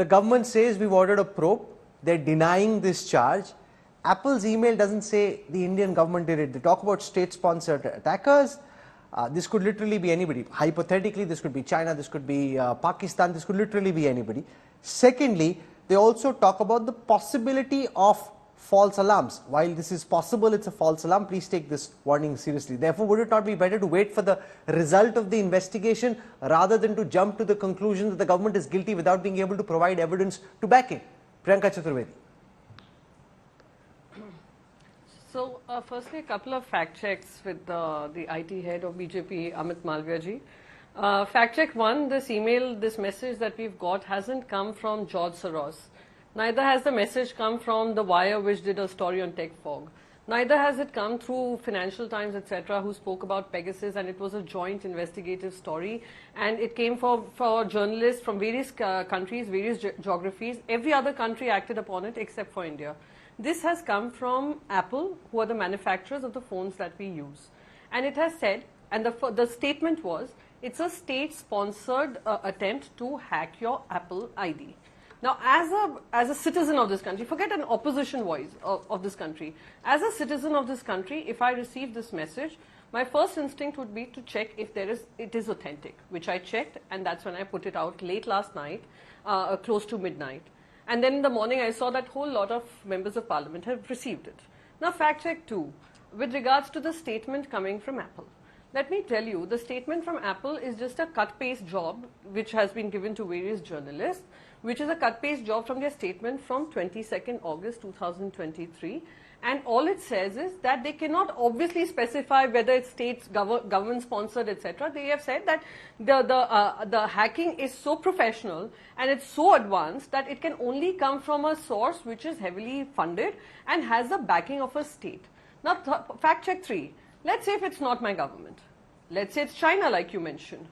The government says we've ordered a probe. They're denying this charge. Apple's email doesn't say the Indian government did it. They talk about state-sponsored attackers. This could literally be anybody. Hypothetically, this could be China, this could be Pakistan, this could literally be anybody. Secondly, they also talk about the possibility of false alarms. While this is possible, it's a false alarm. Please take this warning seriously. Therefore, would it not be better to wait for the result of the investigation rather than to jump to the conclusion that the government is guilty without being able to provide evidence to back it? Priyanka Chaturvedi. So, firstly, a couple of fact checks with the IT head of BJP, Amit Malviya ji. Fact check one, this email, this message that we've got hasn't come from George Soros. Neither has the message come from The Wire, which did a story on tech fog. Neither has it come through Financial Times, etc., who spoke about Pegasus, and it was a joint investigative story. And it came for journalists from various countries, various geographies. Every other country acted upon it except for India. This has come from Apple, who are the manufacturers of the phones that we use. And it has said, and the statement was, it's a state-sponsored attempt to hack your Apple ID. Now, as a citizen of this country, forget an opposition voice of this country. As a citizen of this country, if I receive this message, my first instinct would be to check if it is authentic, which I checked, and that's when I put it out late last night, close to midnight. And then in the morning, I saw that whole lot of members of parliament have received it. Now, fact check two, with regards to the statement coming from Apple. Let me tell you, the statement from Apple is just a cut-paste job which has been given to various journalists, which is a cut-paste job from their statement from 22nd August 2023. And all it says is that they cannot obviously specify whether it's states, government-sponsored, etc. They have said that the hacking is so professional and it's so advanced that it can only come from a source which is heavily funded and has the backing of a state. Now, fact check three. Let's say if it's not my government. Let's say it's China, like you mentioned.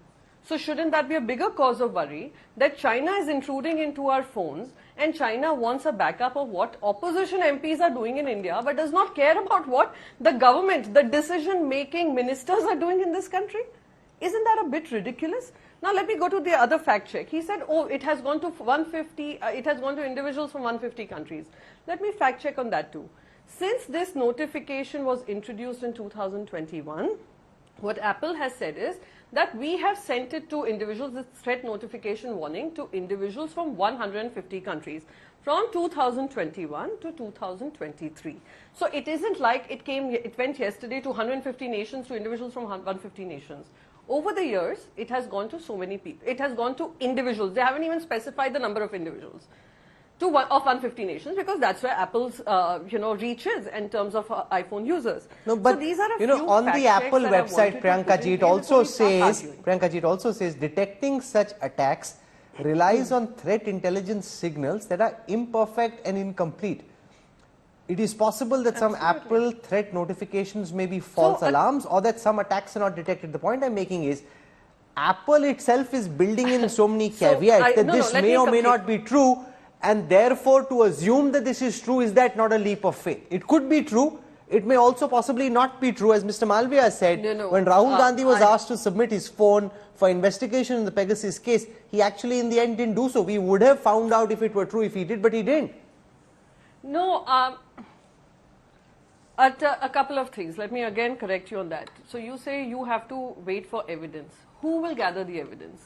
So shouldn't that be a bigger cause of worry that China is intruding into our phones and China wants a backup of what opposition MPs are doing in India but does not care about what the government, the decision-making ministers are doing in this country? Isn't that a bit ridiculous? Now let me go to the other fact check. He said, oh, it has gone to 150, it has gone to individuals from 150 countries. Let me fact check on that too. Since this notification was introduced in 2021, what Apple has said is that we have sent it to individuals, this threat notification warning to individuals from 150 countries from 2021 to 2023. So it isn't like it went yesterday to 150 nations to individuals from 150 nations. Over the years, it has gone to so many people. It has gone to individuals. They haven't even specified the number of individuals. Of 150 nations, because that's where Apple's reach is in terms of iPhone users. No, but so these are a few on the Apple website, Priyanka ji, it also says detecting such attacks relies on threat intelligence signals that are imperfect and incomplete. It is possible that some Apple threat notifications may be false alarms or that some attacks are not detected. The point I'm making is Apple itself is building in so many caveats that this may or may not be true. And therefore, to assume that this is true, is that not a leap of faith? It could be true. It may also possibly not be true. As Mr. Malviya said, when Rahul Gandhi was asked to submit his phone for investigation in the Pegasus case, he actually in the end didn't do so. We would have found out if it were true if he did, but he didn't. No, a couple of things. Let me again correct you on that. So you say you have to wait for evidence. Who will gather the evidence?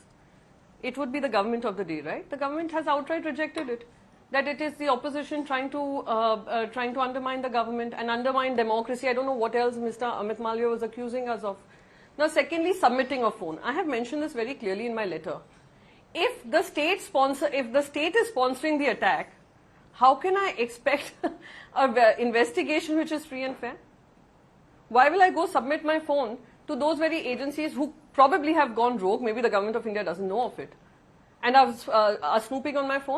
It would be the government of the day, right? The government has outright rejected it. That it is the opposition trying to undermine the government and undermine democracy. I don't know what else Mr. Amit Malviya was accusing us of. Now, secondly, submitting a phone. I have mentioned this very clearly in my letter. If the state is sponsoring the attack, how can I expect an investigation which is free and fair? Why will I go submit my phone to those very agencies who probably have gone rogue? Maybe the government of India doesn't know of it, and are snooping on my phone?